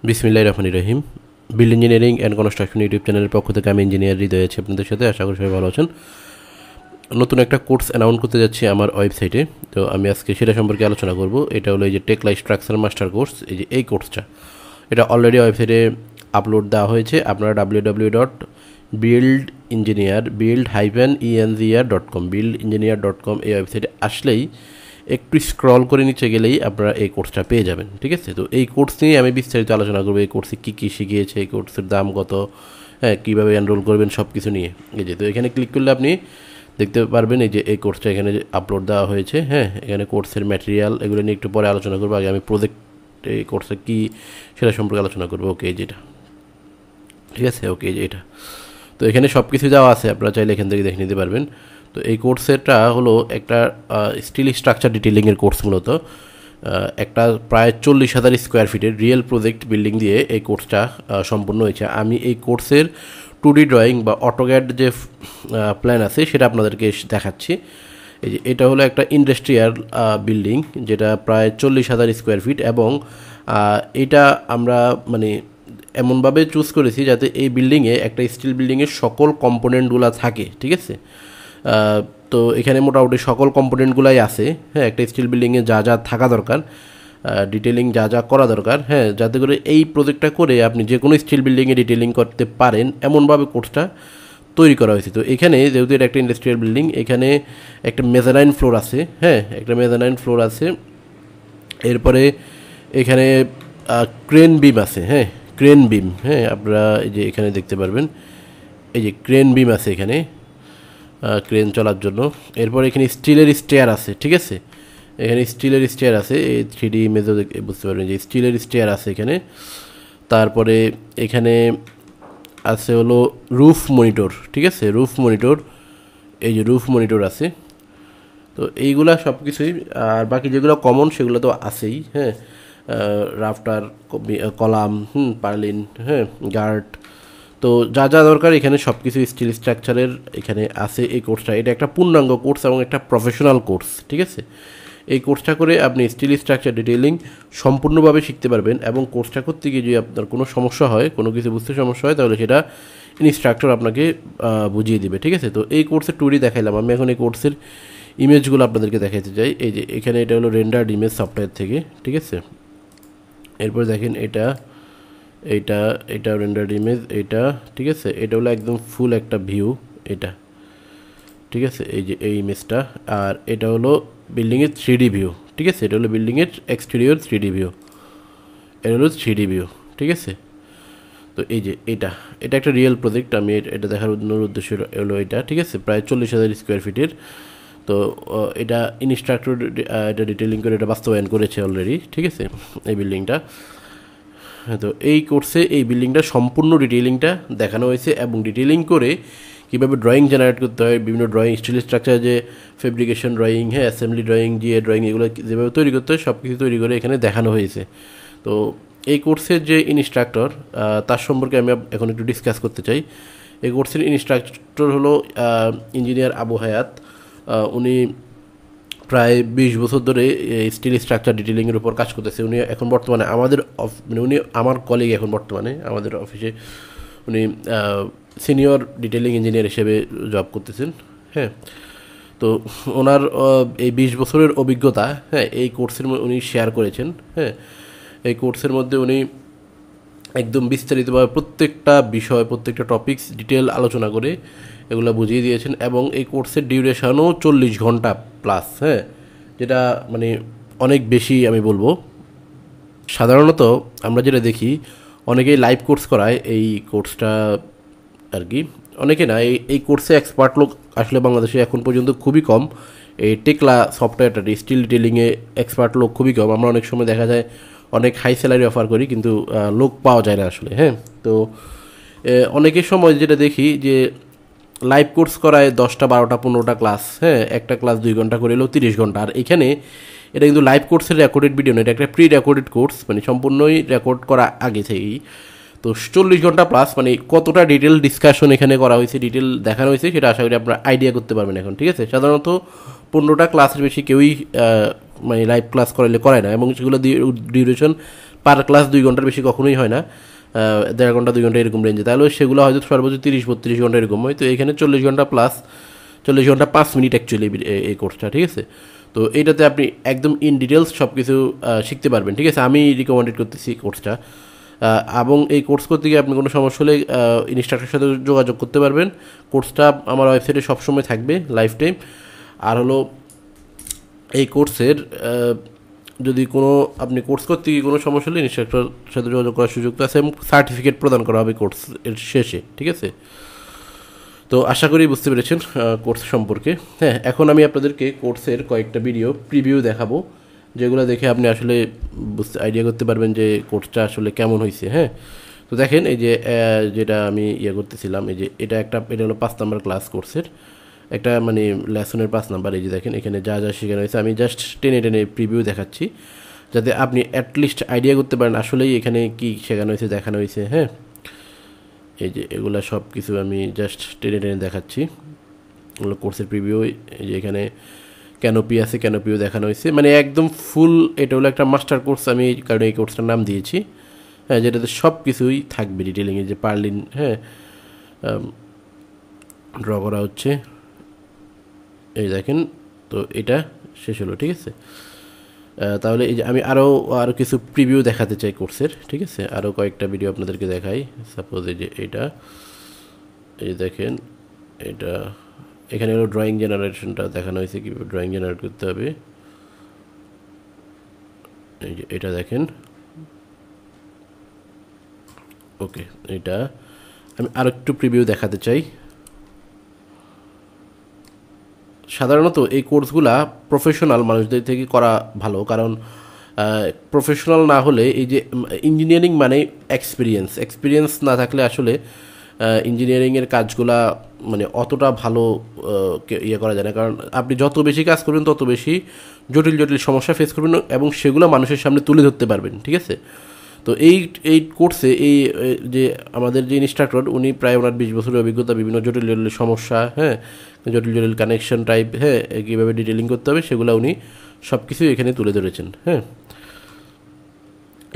বিসমিল্লাহির রহমানির রহিম। Build engineering and construction YouTube চ্যানেলের পক্ষ থেকে আমি ইঞ্জিনিয়ার হৃদয় আছি আপনাদের সাথে। আশা করি সবাই ভালো আছেন। নতুন একটা কোর্স অ্যানাউন্স করতে যাচ্ছি আমার ওয়েবসাইটে, তো আমি আজকে সেটা সম্পর্কে আলোচনা করব। এটা হলো এই যে টেকলাই স্ট্রাকচার মাস্টার কোর্স, এই যে এই কোর্সটা, এটা অলরেডি ওয়েবসাইটে আপলোড দেওয়া হয়েছে। আপনারা www.build-engineer.com build-engineer.com এই ওয়েবসাইটে আসলেই একটু স্ক্রল করে নিচে গেলেই আপনারা এই কোর্সটা পেয়ে যাবেন, ঠিক আছে? তো এই কোর্স নিয়ে আমি বিস্তারিত আলোচনা করবো। এই কোর্সে কী কী শিখিয়েছে, এই কোর্সের দাম কত, হ্যাঁ, কীভাবে এনরোল করবেন, সব কিছু নিয়ে। এই যে, তো এখানে ক্লিক করলে আপনি দেখতে পারবেন এই যে এই কোর্সটা এখানে আপলোড দেওয়া হয়েছে। হ্যাঁ, এখানে কোর্সের ম্যাটেরিয়াল এগুলো নিয়ে একটু পরে আলোচনা করবো। আগে আমি প্রজেক্ট এই কোর্সে কী সেটা সম্পর্কে আলোচনা করবো। ওকে, যেটা ঠিক আছে, ওকে যে এটা, তো এখানে সব কিছু দেওয়া আছে, আপনারা চাইলে এখান থেকে দেখে নিতে পারবেন। তো এই কোর্সেরটা হলো একটা স্টিল স্ট্রাকচার ডিটেলিংয়ের কোর্স। মূলত একটা প্রায় 40,000 স্কোয়ার ফিটের রিয়েল প্রজেক্ট বিল্ডিং দিয়ে এই কোর্সটা সম্পূর্ণ হয়েছে। আমি এই কোর্সের 2D ড্রয়িং বা অটোক্যাড যে প্ল্যান আছে সেটা আপনাদেরকে দেখাচ্ছি। এই যে এটা হলো একটা ইন্ডাস্ট্রিয়াল বিল্ডিং, যেটা প্রায় 40,000 স্কোয়ার ফিট, এবং এটা আমরা মানে এমনভাবে চুজ করেছি যাতে এই বিল্ডিংয়ে, একটা স্টিল বিল্ডিংয়ের সকল কম্পোনেন্টগুলো থাকে, ঠিক আছে? তো এখানে মোটামুটি সকল কম্পোনেন্টগুলাই আছে। হ্যাঁ, একটা স্টিল বিল্ডিংয়ে যা যা থাকা দরকার, ডিটেলিং যা যা করা দরকার, হ্যাঁ, যাতে করে এই প্রজেক্টটা করে আপনি যে কোনো স্টিল বিল্ডিংয়ে ডিটেলিং করতে পারেন, এমনভাবে কোর্সটা তৈরি করা হয়েছে। তো এখানে যেহেতু এটা একটা ইন্ডাস্ট্রিয়াল বিল্ডিং, এখানে একটা মেজানাইন ফ্লোর আছে। হ্যাঁ, একটা মেজানাইন ফ্লোর আছে। এরপরে এখানে ক্রেন বিম আছে। হ্যাঁ, ক্রেন বিম, হ্যাঁ, আপনারা এই যে এখানে দেখতে পারবেন, এই যে ক্রেন বিম আছে এখানে ক্রেন চলার জন্য। এরপর এখানে স্টিলের স্টেয়ার আছে, ঠিক আছে? এখানে স্টিলের স্টেয়ার আছে, এই 3D ইমেজও বুঝতে পারবেন যে স্টিলের স্টেয়ার আছে এখানে। তারপরে এখানে আছে হলো রুফ মনিটর, ঠিক আছে? রুফ মনিটর, এই যে রুফ মনিটর আছে। তো এইগুলা সব কিছুই, আর বাকি যেগুলো কমন সেগুলো তো আছেই। হ্যাঁ, রাফটার, কলাম, পার্লিন, হ্যাঁ, গার্ড, তো যা যা দরকার এখানে সব কিছু স্টিল স্ট্রাকচারের এখানে আছে। এই কোর্সটা, এটা একটা পূর্ণাঙ্গ কোর্স এবং একটা প্রফেশনাল কোর্স, ঠিক আছে? এই কোর্সটা করে আপনি স্টিল স্ট্রাকচার ডিটেইলিং সম্পূর্ণভাবে শিখতে পারবেন, এবং কোর্সটা করতে গিয়ে যদি আপনার কোনো সমস্যা হয়, কোনো কিছু বুঝতে সমস্যা হয়, তাহলে সেটা ইনস্ট্রাক্টর আপনাকে বুঝিয়ে দিবে, ঠিক আছে? তো এই কোর্সের ট্যুরই দেখাইলাম। আমি এখন এই কোর্সের ইমেজগুলো আপনাদেরকে দেখাতে চাই। এই যে এখানে এটা হলো রেন্ডার্ড ইমেজ সফটওয়্যার থেকে, ঠিক আছে? এরপর দেখেন এটা এইটা এটা রেন্ডার্ড ইমেজ, এটা, ঠিক আছে? এটা হলো একদম ফুল একটা ভিউ, এটা, ঠিক আছে? এই যে এই ইমেজটা, আর এটা হলো বিল্ডিংয়ের 3D ভিউ, ঠিক আছে? এটা হলো বিল্ডিংয়ের এক্সটেরিয়র 3D ভিউ, এটা হলো 3D ভিউ, ঠিক আছে? তো এই যে এটা এটা একটা রিয়েল প্রজেক্ট। আমি এটা দেখার উদ্দেশ্য হলো এটা, ঠিক আছে? প্রায় 40,000 স্কোয়ার ফিটের। তো এটা ইনস্ট্রাক্টর এটা ডিটেলিং করে এটা বাস্তবায়ন করেছে অলরেডি, ঠিক আছে, এই বিল্ডিংটা। তো এই কোর্সে এই বিল্ডিংটা সম্পূর্ণ ডিটেইলিংটা দেখানো হয়েছে, এবং ডিটেইলিং করে কীভাবে ড্রয়িং জেনারেট করতে হয়, বিভিন্ন ড্রয়িং, স্টিল স্ট্রাকচার যে ফেব্রিকেশন ড্রয়িং, হ্যাঁ, অ্যাসেম্বলি ড্রয়িং, জিএ ড্রয়িং, এগুলো যেভাবে তৈরি করতে হয় সব কিছু তৈরি করে এখানে দেখানো হয়েছে। তো এই কোর্সের যে ইনস্ট্রাক্টর, তার সম্পর্কে আমি এখন একটু ডিসকাস করতে চাই। এই কোর্সের ইনস্ট্রাক্টর হলো ইঞ্জিনিয়ার আবু হায়াত। উনি প্রায় 20 বছর ধরে স্টিল স্ট্রাকচার ডিটেলিংয়ের উপর কাজ করতেছে। উনি এখন বর্তমানে আমাদের মানে উনি আমার কলিগ, এখন বর্তমানে আমাদের অফিসে উনি সিনিয়র ডিটেলিং ইঞ্জিনিয়ার হিসেবে জব করতেছেন। হ্যাঁ, তো ওনার এই 20 বছরের অভিজ্ঞতা, হ্যাঁ, এই কোর্সের উনি শেয়ার করেছেন। হ্যাঁ, এই কোর্সের মধ্যে উনি একদম বিস্তারিতভাবে প্রত্যেকটা বিষয়, প্রত্যেকটা টপিকস ডিটেল আলোচনা করে এগুলো বুঝিয়ে দিয়েছেন, এবং এই কোর্সের ডিউরেশনও 40 ঘন্টা প্লাস। হ্যাঁ, যেটা মানে অনেক বেশি আমি বলবো। সাধারণত আমরা যেটা দেখি, অনেকেই লাইভ কোর্স করায় এই কোর্সটা আর কি, অনেকে না, এই কোর্সে এক্সপার্ট লোক আসলে বাংলাদেশে এখন পর্যন্ত খুবই কম। এই টেকলা সফটওয়্যারটা স্টিল ডিটেলিংয়ে এক্সপার্ট লোক খুবই কম। আমরা অনেক সময় দেখা যায় অনেক হাই স্যালারি অফার করি, কিন্তু লোক পাওয়া যায় না আসলে। হ্যাঁ, তো অনেকের সময় যেটা দেখি যে লাইভ কোর্স করায় 10টা 12টা 15টা ক্লাস, হ্যাঁ, একটা ক্লাস 2 ঘন্টা করে এলেও 30 ঘন্টা। আর এখানে এটা কিন্তু লাইভ কোর্সের রেকর্ডেড ভিডিও না, এটা একটা প্রি রেকর্ডেড কোর্স, মানে সম্পূর্ণই রেকর্ড করা আগে থেকেই। তো 40 ঘন্টা প্লাস, মানে কতটা ডিটেল ডিসকাশন এখানে করা হয়েছে, ডিটেল দেখানো হয়েছে, সেটা আশা করি আপনারা আইডিয়া করতে পারবেন এখন, ঠিক আছে? সাধারণত 15টা ক্লাসের বেশি কেউই মানে লাইভ ক্লাস করাইলে করায় না, এবং সেগুলো ডিউরেশন পার ক্লাস 2 ঘন্টার বেশি কখনোই হয় না, 1.5 ঘন্টা 2 ঘন্টা এরকম রেঞ্জে, তাহলে সেগুলো হয়তো সর্বোচ্চ 30-32 ঘন্টা এরকম হয়। তো এখানে 40 ঘন্টা প্লাস 40 ঘন্টা 5 মিনিট অ্যাকচুয়ালি এই কোর্সটা, ঠিক আছে। তো এইটাতে আপনি একদম ইন ডিটেলস সব কিছু শিখতে পারবেন, ঠিক আছে। আমি রিকমেন্ডেড করতেছি কোর্সটা, এবং এই কোর্স করতে গিয়ে আপনি কোনো সমস্যা হলে ইনস্ট্রাক্টরের সাথে যোগাযোগ করতে পারবেন। কোর্সটা আমার ওয়েবসাইটে সবসময় থাকবে লাইফ টাইম। আর হলো এই কোর্সের যদি কোনো আপনি কোর্স করতে গিয়ে কোনো সমস্যা হলে ইনস্ট্রাক্টরের সাথে যোগাযোগ করার সুযোগ আছে এবং সার্টিফিকেট প্রদান করা হবে কোর্স এর শেষে, ঠিক আছে। তো আশা করি বুঝতে পেরেছেন কোর্স সম্পর্কে। হ্যাঁ, এখন আমি আপনাদেরকে কোর্সের কয়েকটা ভিডিও প্রিভিউ দেখাবো, যেগুলো দেখে আপনি আসলে আইডিয়া করতে পারবেন যে কোর্সটা আসলে কেমন হয়েছে। হ্যাঁ, তো দেখেন এই যে যেটা আমি করতেছিলাম, এই যে এটা হলো 5 নাম্বার ক্লাস কোর্সের একটা মানে লেসনের 5 নাম্বার। এই যে দেখেন এখানে যা যা শেখানো হয়েছে আমি জাস্ট টেনে প্রিভিউ দেখাচ্ছি, যাতে আপনি অ্যাটলিস্ট আইডিয়া করতে পারেন আসলেই এখানে কি শেখানো হয়েছে, দেখানো হয়েছে। হ্যাঁ, এই যে এগুলো সব কিছু আমি জাস্ট টেনে দেখাচ্ছি, এগুলো কোর্সের প্রিভিউ। এই যে এখানে ক্যানোপি আছে, ক্যানোপিও দেখানো হয়েছে, মানে একদম ফুল। এটা হলো একটা মাস্টার কোর্স, আমি কারণ এই কোর্সটার নাম দিয়েছি। হ্যাঁ, যেটাতে সব কিছুই থাকবে ডিটেলিংয়ে, যে পার্লিন হ্যাঁ ড্র করা হচ্ছে, এই দেখেন। তো এটা শেষ হলো, ঠিক আছে। তাহলে এই যে আমি আরও কিছু প্রিভিউ দেখাতে চাই কোর্সের, ঠিক আছে। আরও কয়েকটা ভিডিও আপনাদেরকে দেখাই। সাপোজ এই যে এই দেখেন এটা, এখানে হলো ড্রয়িং জেনারেশনটা দেখানো হয়েছে, কীভাবে ড্রয়িং জেনারেট করতে হবে। এই যে এটা দেখেন, ওকে। এটা আমি আরও একটু প্রিভিউ দেখাতে চাই। সাধারণত এই কোর্সগুলা প্রফেশনাল মানুষদের থেকে করা ভালো, কারণ প্রফেশনাল না হলে এই যে ইঞ্জিনিয়ারিং মানে এক্সপিরিয়েন্স না থাকলে আসলে ইঞ্জিনিয়ারিংয়ের কাজগুলা মানে অতটা ভালো করা যায় না। কারণ আপনি যত বেশি কাজ করবেন তত বেশি জটিল সমস্যা ফেস করবেন এবং সেগুলো মানুষের সামনে তুলে ধরতে পারবেন, ঠিক আছে। তো এই কোর্সে যে আমাদের যে ইনস্ট্রাক্টর, উনি প্রায় ওনার 20 বছরের অভিজ্ঞতা, বিভিন্ন জটিল সমস্যা, হ্যাঁ জটিল কানেকশন টাইপ, হ্যাঁ কীভাবে ডিটেলিং করতে হবে সেগুলো উনি সব কিছুই এখানে তুলে ধরেছেন। হ্যাঁ,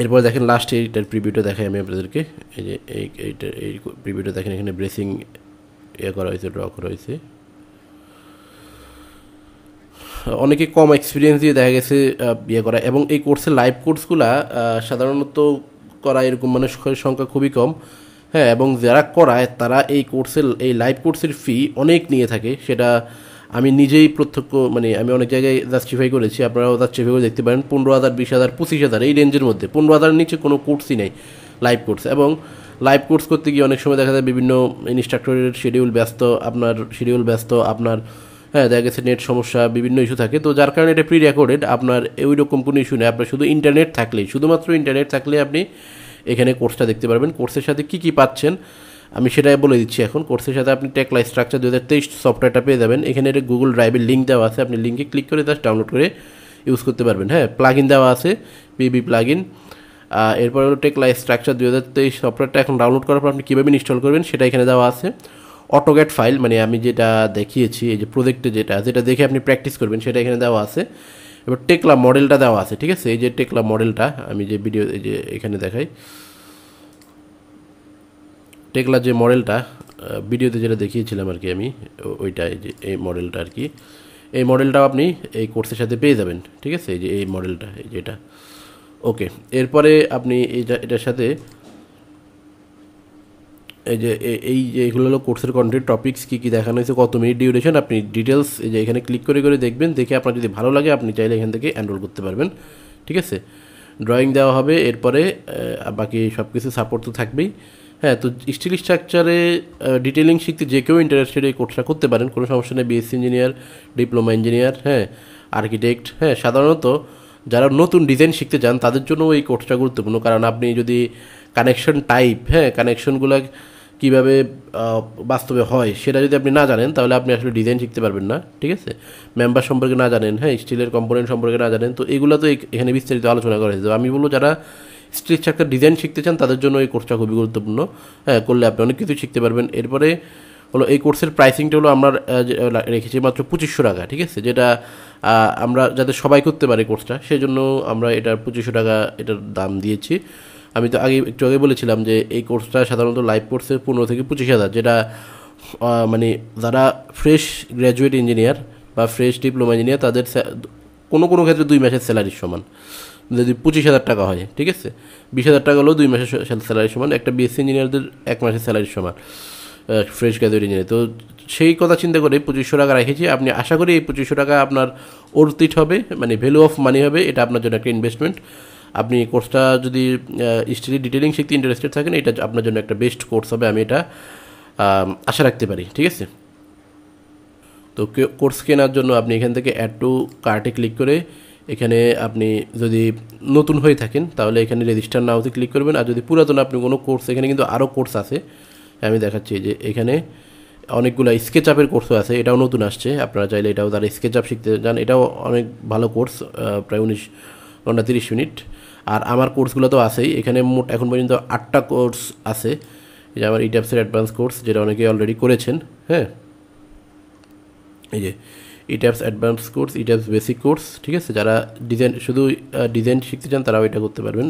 এরপর দেখেন লাস্টে এইটার প্রিভিউটা দেখাই আমি আপনাদেরকে। এই যে এই প্রিভিউটা দেখেন, এখানে ব্রেসিং করা হয়েছে, ড্র করা হয়েছে। অনেকে কম এক্সপিরিয়েন্স দিয়ে দেখা গেছে করা, এবং এই কোর্সের লাইভ কোর্সগুলা সাধারণত করা এরকম মানুষের সংখ্যা খুবই কম। হ্যাঁ, এবং যারা করায় তারা এই লাইভ কোর্সের ফি অনেক নিয়ে থাকে, সেটা আমি নিজেই প্রত্যক্ষ মানে আমি অনেক জায়গায় জাস্টিফাই করেছি, আপনারাও জাস্টিফাই করে দেখতে পারেন। 15,000, 20,000, 25,000 এই রেঞ্জের মধ্যে, 15,000-এর নিচে কোনো কোর্সই নেই লাইভ কোর্স। এবং লাইভ কোর্স করতে গিয়ে অনেক সময় দেখা যায় বিভিন্ন ইনস্ট্রাক্টরের শিডিউল ব্যস্ত, আপনার হ্যাঁ দেখা গেছে নেট সমস্যা, বিভিন্ন ইস্যু থাকে। তো যার কারণে এটা প্রি রেকর্ডেড, আপনার ওই রকম কোনো ইস্যু নেই। আপনার শুধুমাত্র ইন্টারনেট থাকলে আপনি এখানে কোর্সটা দেখতে পারবেন। কোর্সের সাথে কী পাচ্ছেন আমি সেটাই বলে দিচ্ছি এখন। কোর্সের সাথে আপনি টেকলা স্ট্রাকচার 2023 সফটওয়্যারটা পেয়ে যাবেন। এখানে এটা গুগল ড্রাইভের লিঙ্ক দেওয়া আছে, আপনি লিঙ্কে ক্লিক করে জাস্ট ডাউনলোড করে ইউজ করতে পারবেন। হ্যাঁ, প্লাগইন দেওয়া আছে, পিবি প্লাগইন। এরপর হলো টেকলা স্ট্রাকচার 2023 সফটওয়্যারটা এখন ডাউনলোড করার পর আপনি কীভাবে ইনস্টল করবেন সেটা এখানে দেওয়া আছে। অটোক্যাড ফাইল, মানে আমি যেটা দেখিয়েছি এই যে প্রজেক্টে যেটা দেখে আপনি প্র্যাকটিস করবেন সেটা এখানে দেওয়া আছে। এবার টেকলা মডেলটা দেওয়া আছে, ঠিক আছে। এই যে টেকলা মডেলটা আমি যে ভিডিও এই যে এখানে দেখাই, টেকলা যে মডেলটা ভিডিওতে যেটা দেখিয়েছিলাম আর কি আমি, ওইটা এই যে এই মডেলটা আর কি, এই মডেলটাও আপনি এই কোর্সের সাথে পেয়ে যাবেন, ঠিক আছে। এই যে এই মডেলটা, এই যে এটা, ওকে। এরপরে আপনি এটার সাথে এই যে এইগুলো হলো কোর্সের কন্টেন্ট, টপিকস কী দেখানো হয়েছে, কত মিনিট ডিউরেশন, আপনি ডিটেলস এই যে এখানে ক্লিক করে দেখবেন। দেখে আপনার যদি ভালো লাগে আপনি চাইলে এখান থেকে এনরোল করতে পারবেন, ঠিক আছে। ড্রয়িং দেওয়া হবে, এরপরে বাকি সব কিছু সাপোর্ট তো থাকবেই। হ্যাঁ, তো স্টিল স্ট্রাকচারে ডিটেলিং শিখতে যে কেউ ইন্টারেস্টেড এই কোর্সটা করতে পারেন, কোনো সমস্যা নেই। বিএসসি ইঞ্জিনিয়ার, ডিপ্লোমা ইঞ্জিনিয়ার, হ্যাঁ আর্কিটেক্ট, হ্যাঁ সাধারণত যারা নতুন ডিজাইন শিখতে চান তাদের জন্য এই কোর্সটা গুরুত্বপূর্ণ। কারণ আপনি যদি কানেকশন টাইপ, হ্যাঁ কানেকশনগুলো কীভাবে বাস্তবে হয় সেটা যদি আপনি না জানেন তাহলে আপনি আসলে ডিজাইন শিখতে পারবেন না, ঠিক আছে। মেম্বার সম্পর্কে না জানেন, হ্যাঁ স্টিলের কম্পোনেন্ট সম্পর্কে না জানেন, তো এগুলো তো এখানে বিস্তারিত আলোচনা করা হয়েছে। আমি বলবো যারা স্টিল স্ট্রাকচার ডিজাইন শিখতে চান তাদের জন্য এই কোর্সটা খুবই গুরুত্বপূর্ণ। হ্যাঁ, করলে আপনি অনেক কিছু শিখতে পারবেন। এরপরে হলো এই কোর্সের প্রাইসিংটা হলো আমরা রেখেছি মাত্র 2500 টাকা, ঠিক আছে, যেটা আমরা যাতে সবাই করতে পারে কোর্সটা সেই জন্য আমরা এটার 2500 টাকা এটার দাম দিয়েছি। আমি তো একটু আগে বলেছিলাম যে এই কোর্সটা সাধারণত লাইভ কোর্সের 15 থেকে 25,000, যেটা মানে যারা ফ্রেশ গ্র্যাজুয়েট ইঞ্জিনিয়ার বা ফ্রেশ ডিপ্লোমা ইঞ্জিনিয়ার তাদের কোনো কোনো ক্ষেত্রে 2 মাসের স্যালারির সমান, যদি 25,000 টাকা হয়, ঠিক আছে, 20,000 টাকা হলেও 2 মাসের স্যালারির সমান, একটা বিএসসি ইঞ্জিনিয়ারদের 1 মাসের স্যালারির সমান ফ্রেশ গ্র্যাজুয়েট ইঞ্জিনিয়ার। তো সেই কথা চিন্তা করে 2500 টাকা রেখেছি। আপনি আশা করি এই 2500 টাকা আপনার অর্থিত হবে, মানে ভ্যালু অফ মানি হবে, এটা আপনার জন্য একটা ইনভেস্টমেন্ট। আপনি কোর্সটা যদি স্টাডি ডিটেলিং শিখতে ইন্টারেস্টেড থাকেন, এটা আপনার জন্য একটা বেস্ট কোর্স হবে, আমি এটা আশা রাখতে পারি, ঠিক আছে। তো কোর্স কেনার জন্য আপনি এখান থেকে অ্যাড টু কার্টে ক্লিক করে এখানে আপনি যদি নতুন হয়ে থাকেন তাহলে এখানে রেজিস্টার নাওতে ক্লিক করবেন, আর যদি পুরাতন আপনি কোনো কোর্স, এখানে কিন্তু আরও কোর্স আছে, আমি দেখাচ্ছি যে এখানে অনেকগুলো স্কেচ আপের কোর্সও আছে, এটাও নতুন আসছে, আপনারা চাইলে এটাও তারা স্কেচ আপ শিখতে যান, এটাও অনেক ভালো কোর্স, প্রায় 19 ঘন্টা 30 মিনিট। আর আমার কোর্সগুলো তো আছেই, এখানে মোট এখন পর্যন্ত 8টা কোর্স আছে, এই যে আমার ইট্যাপসের অ্যাডভান্স কোর্স, যেটা অনেকেই অলরেডি করেছেন, হ্যাঁ, এই যে ইট্যাপস অ্যাডভান্স কোর্স, ইট্যাপস বেসিক কোর্স, ঠিক আছে, যারা শুধু ডিজাইন শিখতে চান তারাও এটা করতে পারবেন।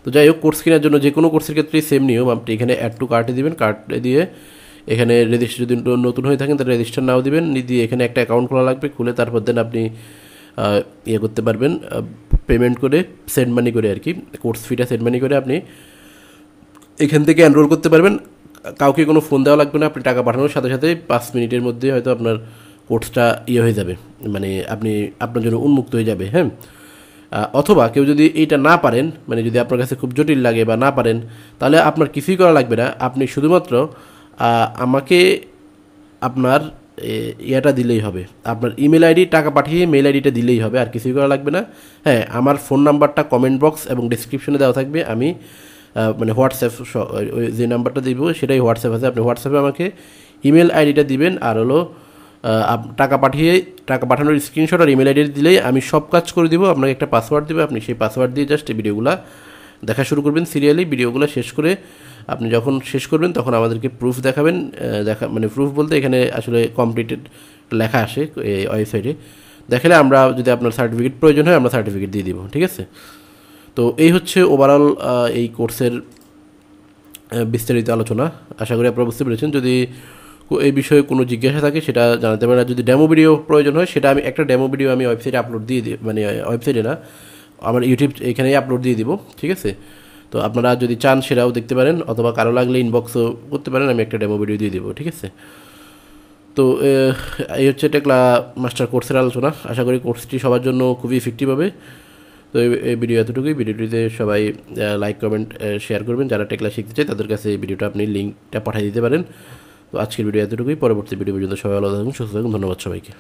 তো যাই হোক, কোর্স কেনার জন্য যে কোনো কোর্সের ক্ষেত্রেই সেম নিয়ম, আপনি এখানে অ্যাড টু কার্টে দিবেন, কার্টে দিয়ে এখানে রেজিস্টার, যদি নতুন হয়ে থাকেন তাহলে রেজিস্টার নাও দিবেন, দিয়ে এখানে একটা অ্যাকাউন্ট খোলা লাগবে, খুলে তারপর দেন আপনি করতে পারবেন, পেমেন্ট করে, সেন্ড মানি করে আর কি, কোর্স ফিটা সেন্ড মানি করে আপনি এখান থেকে এনরোল করতে পারবেন। কাউকে কোনো ফোন দেওয়া লাগবে না, আপনি টাকা পাঠানোর সাথে সাথে 5 মিনিটের মধ্যে হয়তো আপনার কোর্সটা হয়ে যাবে, মানে আপনার জন্য উন্মুক্ত হয়ে যাবে, হ্যাঁ। অথবা কেউ যদি এইটা না পারেন, মানে যদি আপনার কাছে খুব জটিল লাগে বা না পারেন, তাহলে আপনার কিছুই করা লাগবে না, আপনি শুধুমাত্র আমাকে আপনার ইয়েটা দিলেই হবে, আপনার ইমেল আইডি, টাকা পাঠিয়ে মেল আইডিটা দিলেই হবে, আর কিছুই করা লাগবে না। হ্যাঁ, আমার ফোন নাম্বারটা কমেন্ট বক্স এবং ডিসক্রিপশনে দেওয়া থাকবে, আমি মানে হোয়াটসঅ্যাপ যে নাম্বারটা দিব সেটাই হোয়াটসঅ্যাপ আছে, আপনি হোয়াটসঅ্যাপে আমাকে ইমেল আইডিটা দিবেন, আর হলো টাকা পাঠানোর স্ক্রিনশট আর ইমেল আইডি দিলেই আমি সব কাজ করে দিব। আপনাকে একটা পাসওয়ার্ড দেবে, আপনি সেই পাসওয়ার্ড দিয়ে জাস্ট এই ভিডিওগুলো দেখা শুরু করবেন সিরিয়ালি, ভিডিওগুলো শেষ করে আপনি যখন শেষ করবেন তখন আমাদেরকে প্রুফ দেখাবেন, মানে প্রুফ বলতে এখানে আসলে কমপ্লিটেড লেখা আসে এই ওয়েবসাইটে, দেখালে আমরা যদি আপনার সার্টিফিকেট প্রয়োজন হয় আমরা সার্টিফিকেট দিয়ে দিব, ঠিক আছে। তো এই হচ্ছে ওভারঅল এই কোর্সের বিস্তারিত আলোচনা, আশা করি আপনারা বুঝতে পেরেছেন। যদি এই বিষয়ে কোনো জিজ্ঞাসা থাকে সেটা জানাতে পারেন, আর যদি ডেমো ভিডিও প্রয়োজন হয় সেটা আমি একটা ডেমো ভিডিও আমি ওয়েবসাইটে আপলোড দিয়ে দিই, মানে ওয়েবসাইটে না, আমার ইউটিউব এখানেই আপলোড দিয়ে দিব, ঠিক আছে। তো আপনারা যদি চান সেটাও দেখতে পারেন, অথবা কারো লাগলে ইনবক্সও করতে পারেন, আমি একটা ডেমো ভিডিও দিয়ে দিব, ঠিক আছে। তো এই হচ্ছে টেকলা মাস্টার কোর্সের আলোচনা, আশা করি কোর্সটি সবার জন্য খুবই ইফেক্টিভ হবে। তো এই ভিডিও এতটুকুই, ভিডিওটিতে সবাই লাইক কমেন্ট শেয়ার করবেন, যারা টেকলা শিখতে চায় তাদের কাছে এই ভিডিওটা আপনি লিঙ্কটা পাঠিয়ে দিতে পারেন। তো আজকের ভিডিও এতটুকুই, পরবর্তী ভিডিও পর্যন্ত সবাই ভালো থাকুন, সুস্থ থাকুন, ধন্যবাদ সবাইকে।